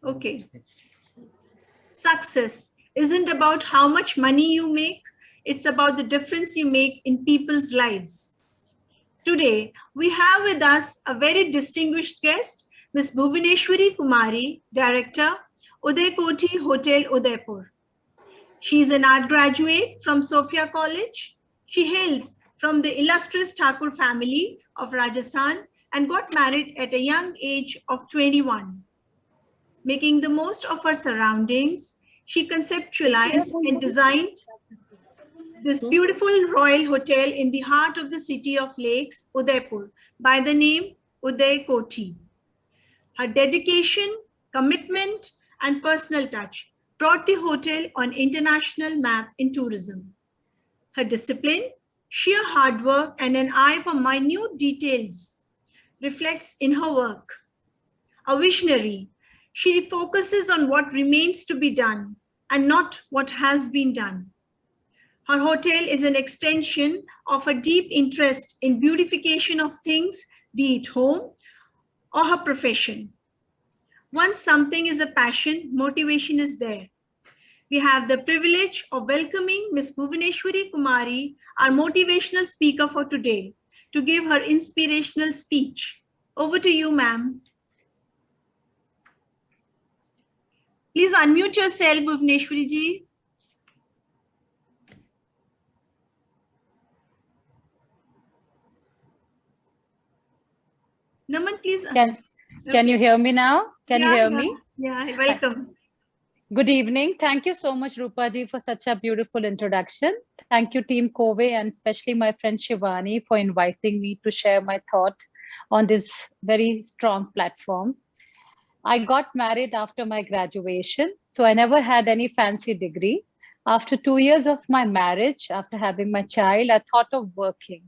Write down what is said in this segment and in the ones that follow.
Okay. Success isn't about how much money you make. It's about the difference you make in people's lives. Today, we have with us a very distinguished guest, Ms. Bhuwneshwari Kumari, Director, Udai Kothi Hotel, Udaipur. She is an art graduate from Sophia College. She hails from the illustrious Thakur family of Rajasthan and got married at a young age of 21. Making the most of her surroundings, she conceptualized and designed this beautiful royal hotel in the heart of the city of lakes, Udaipur, by the name Udai Kothi. Her dedication, commitment, and personal touch brought the hotel on international map in tourism. Her discipline, sheer hard work, and an eye for minute details reflects in her work. A visionary, she focuses on what remains to be done and not what has been done. Her hotel is an extension of her deep interest in beautification of things, be it home or her profession. Once something is a passion, motivation is there. We have the privilege of welcoming Ms. Bhuwneshwari Kumari, our motivational speaker for today, to give her inspirational speech. Over to you, ma'am. Please unmute yourself, Bhuwneshwari ji. Naman, please. Can you hear me now? Can you hear me? Yeah, welcome. Good evening. Thank you so much, Rupa ji, for such a beautiful introduction. Thank you, Team COWE, and especially my friend Shivani for inviting me to share my thought on this very strong platform. I got married after my graduation, so I never had any fancy degree. After 2 years of my marriage, after having my child, I thought of working.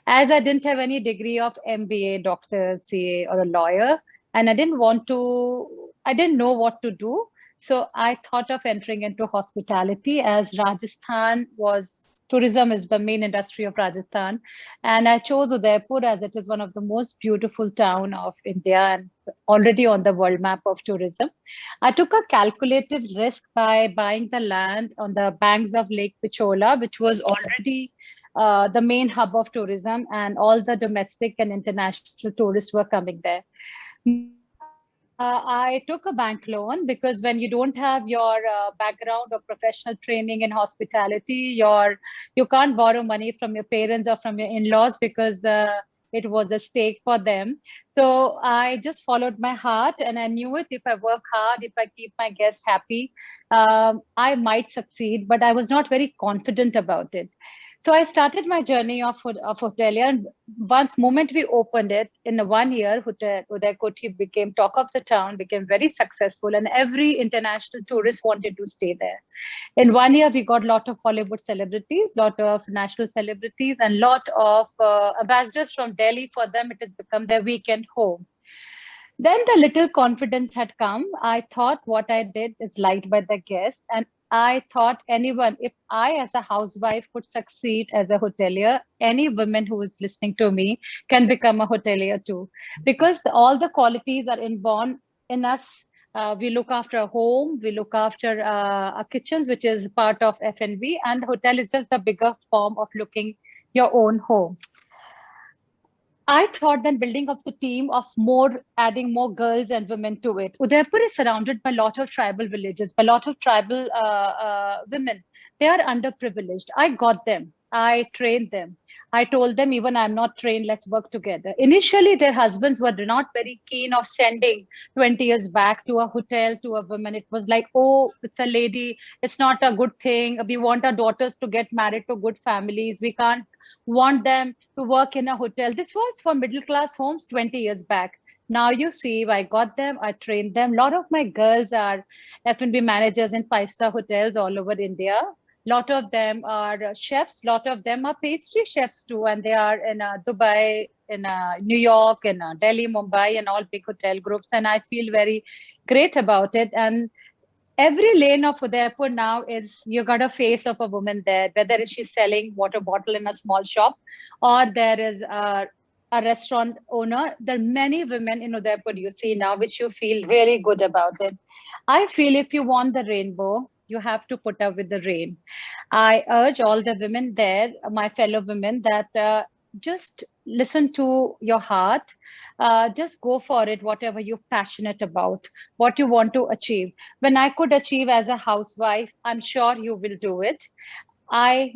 As I didn't have any degree of MBA, doctor, CA, or a lawyer, and I didn't know what to do. So I thought of entering into hospitality, as tourism is the main industry of Rajasthan. And I chose Udaipur as it is one of the most beautiful town of India and already on the world map of tourism. I took a calculated risk by buying the land on the banks of Lake Pichola, which was already the main hub of tourism, and all the domestic and international tourists were coming there. I took a bank loan because when you don't have your background or professional training in hospitality, you can't borrow money from your parents or from your in-laws because it was a stake for them. So I just followed my heart, and I knew it. If I work hard, if I keep my guests happy, I might succeed, but I was not very confident about it. So I started my journey of hotelier, and moment we opened it, in 1 year, Udai Kothi became talk of the town, became very successful, and every international tourist wanted to stay there. In 1 year, we got a lot of Hollywood celebrities, lot of national celebrities, and lot of ambassadors from Delhi. For them, it has become their weekend home. Then the little confidence had come. I thought what I did is liked by the guests, and I thought if I as a housewife could succeed as a hotelier, any woman who is listening to me can become a hotelier too, because all the qualities are inborn in us. We look after a home, we look after our kitchens, which is part of F&B, and the hotel is just the bigger form of looking your own home. I thought then building up the team of adding more girls and women to it. Udaipur is surrounded by a lot of tribal villages, by a lot of tribal women. They are underprivileged. I got them. I trained them. I told them, even I'm not trained, let's work together. Initially, their husbands were not very keen of sending 20 years back to a hotel, to a woman. It was like, oh, it's a lady. It's not a good thing. We want our daughters to get married to good families. We can't want them to work in a hotel. This was for middle class homes 20 years back. Now you see, I got them, I trained them. A lot of my girls are F&B managers in 5-star hotels all over India. A lot of them are chefs. A lot of them are pastry chefs too. And they are in Dubai, in New York, in Delhi, Mumbai, and all big hotel groups. And I feel very great about it. And every lane of Udaipur now is, you got a face of a woman there, whether she's selling water bottle in a small shop, or there is a a restaurant owner, there are many women in Udaipur you see now, which you feel really good about it. I feel if you want the rainbow, you have to put up with the rain. I urge all the women there, my fellow women, that just listen to your heart. Just go for it, whatever you're passionate about, what you want to achieve. When I could achieve as a housewife, I'm sure you will do it. I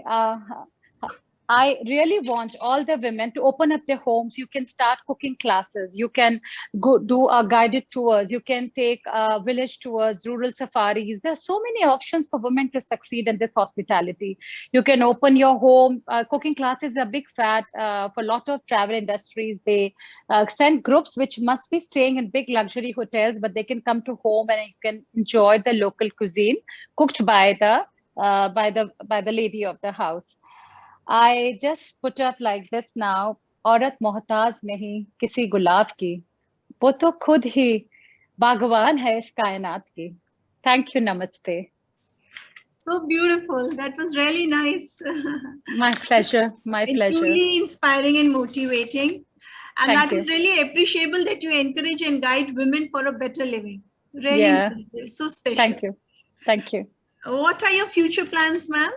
I really want all the women to open up their homes. You can start cooking classes. You can go do guided tours. You can take village tours, rural safaris. There are so many options for women to succeed in this hospitality. You can open your home. Cooking classes are big fat for a lot of travel industries. They send groups which must be staying in big luxury hotels, but they can come to home and you can enjoy the local cuisine cooked by the lady of the house. I just put up like this now. औरत मोहताज नहीं किसी गुलाब की, वो तो खुद ही बागवान है इस कायनात की. Thank you, namaste. So beautiful. That was really nice. My pleasure. My pleasure. Truly inspiring and motivating. And Thank that you. is really appreciable that you encourage and guide women for a better living. Really Yeah. impressive. So special. Thank you. Thank you. What are your future plans, ma'am?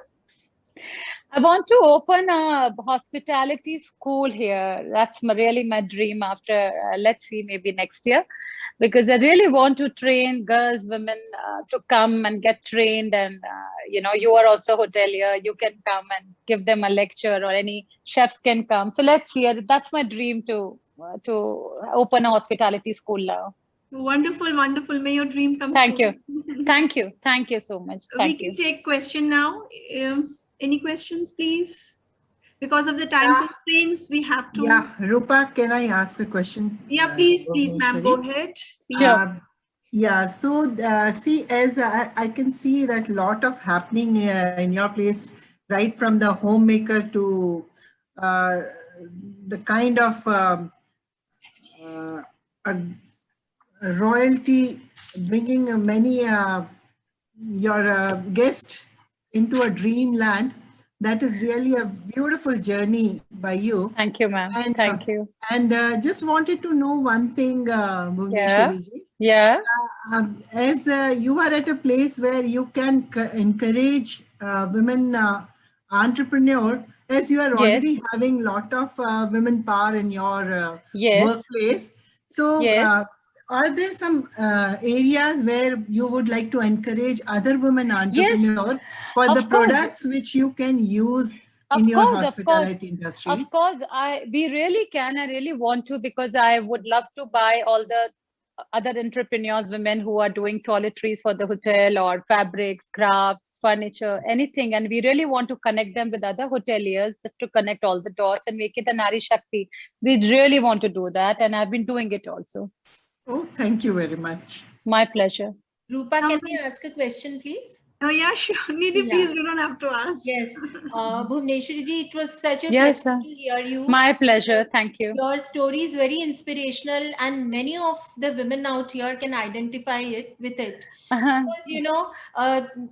I want to open a hospitality school here. That's really my dream after, let's see, maybe next year, because I really want to train girls, women to come and get trained. And, you are also hotelier. You can come and give them a lecture, or any chefs can come. So let's see. That's my dream to open a hospitality school now. Wonderful, wonderful. May your dream come Thank true. you. Thank you. Thank you so much. Thank we can take question now. Any questions, please? Because of the time constraints, we have to. Yeah, Rupa, can I ask a question? Yeah, please, ma'am, go ahead. Sure. Yeah, so see, as I can see that lot of happening in your place, right from the homemaker to the kind of a royalty, bringing many your guests into a dreamland. That is really a beautiful journey by you. Thank you, ma'am. Thank you. And just wanted to know one thing, Bhuwneshwari ji. Yeah. As you are at a place where you can encourage women entrepreneur, as you are already having lot of women power in your workplace. So are there some areas where you would like to encourage other women entrepreneurs for the products which you can use in your hospitality industry? Of course, we really can. I really want to, because I would love to buy all the other entrepreneurs, women who are doing toiletries for the hotel, or fabrics, crafts, furniture, anything. And we really want to connect them with other hoteliers, just to connect all the dots and make it a Nari Shakti. We really want to do that. And I've been doing it also. Oh, thank you very much. My pleasure. Rupa, can I ask a question, please? Oh, yeah, sure. Nidhi, please, you don't have to ask. Yes. Bhuwneshwari ji, it was such a pleasure to hear you. My pleasure. Thank you. Your story is very inspirational, and many of the women out here can identify with it. Because,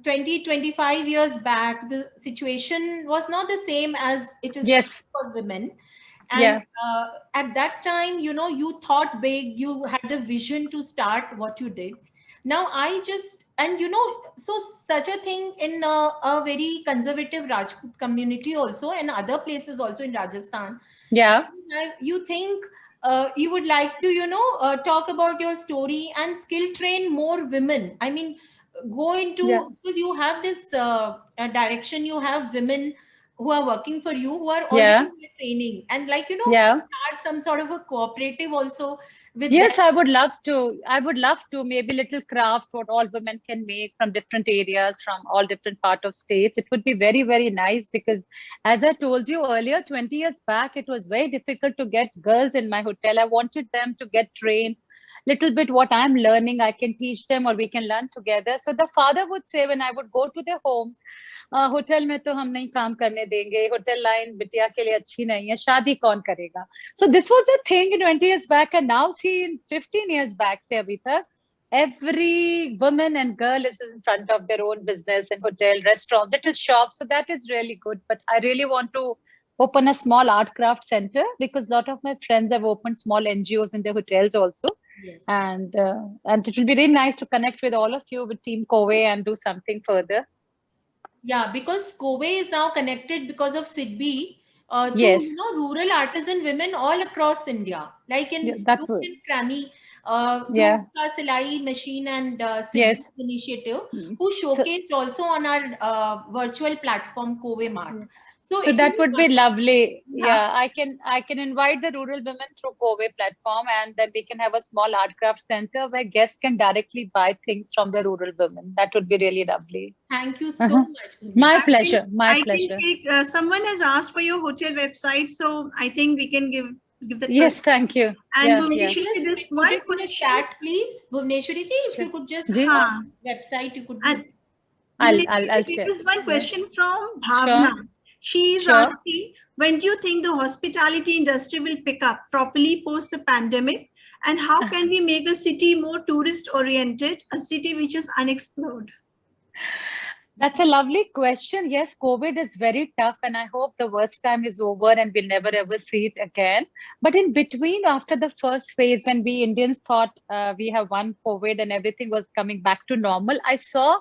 20, 25 years back, the situation was not the same as it is for women. And at that time, you thought big, you had the vision to start what you did. Now so such a thing in a very conservative Rajput community also, and other places also in Rajasthan. Yeah. You think you would like to, talk about your story and skill train more women. I mean, go into, because you have this direction, you have women who are working for you, who are already training, and start some sort of a cooperative also with them. I would love to. I would love to, maybe little craft what all women can make from different areas, from all different part of states. It would be very, very nice, because as I told you earlier, 20 years back, it was very difficult to get girls in my hotel. I wanted them to get trained. Little bit what I'm learning, I can teach them, or we can learn together. So the father would say, when I would go to their homes, hotel में तो हम नहीं काम करने देंगे, hotel line बिटिया के लिए अच्छी नहीं है, शादी कौन करेगा? So this was a thing in 20 years back, and now see, in 15 years back से अभी तक, every woman and girl is in front of their own business and hotel, restaurant, little shops. So that is really good. But I really want to open a small art craft center, because a lot of my friends have opened small NGOs in their hotels also. Yes. And it will be really nice to connect with all of you with Team COWE and do something further. Yeah, because COWE is now connected because of SIDBI to Yes. rural artisan women all across India, like in that Nook would. and Cranny, Yeah. through Silai Machine and SIDBI Yes. initiative, who showcased also on our virtual platform COWE Mart. So that would be lovely. Yeah, I can invite the rural women through COWE platform, and then we can have a small art craft center where guests can directly buy things from the rural women. That would be really lovely. Thank you so much. My pleasure. My pleasure. I think someone has asked for your hotel website, so I think we can give the Yes, thank you. And yeah, Bhuwneshwari, this put one it in the chat, please. Bhuwneshwari ji, if you could just website, you could. I'll share. There is one question from Bhavna. Sure. She is asking, when do you think the hospitality industry will pick up properly post the pandemic? And how can we make a city more tourist oriented, a city which is unexplored? That's a lovely question. Yes, COVID is very tough, and I hope the worst time is over and we'll never ever see it again. But in between, after the first phase, when we Indians thought we have won COVID and everything was coming back to normal, I saw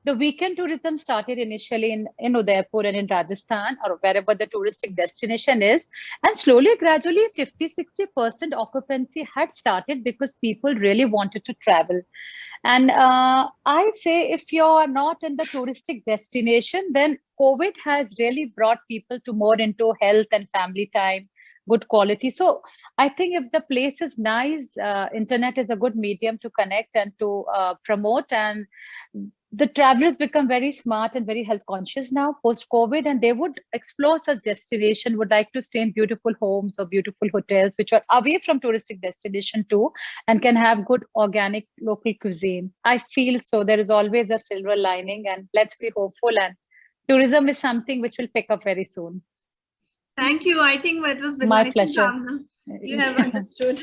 the weekend tourism started initially in Udaipur and in Rajasthan, or wherever the touristic destination is. And slowly, gradually, 50-60% occupancy had started because people really wanted to travel. And I say, if you're not in the touristic destination, then COVID has really brought people to more into health and family time, good quality. So I think if the place is nice, internet is a good medium to connect and to promote. And the travelers become very smart and very health conscious now post-COVID, and they would explore such destination, would like to stay in beautiful homes or beautiful hotels, which are away from touristic destination too, and can have good organic local cuisine. I feel so. There is always a silver lining, and let's be hopeful. And tourism is something which will pick up very soon. Thank you. I think that was my pleasure. You have understood.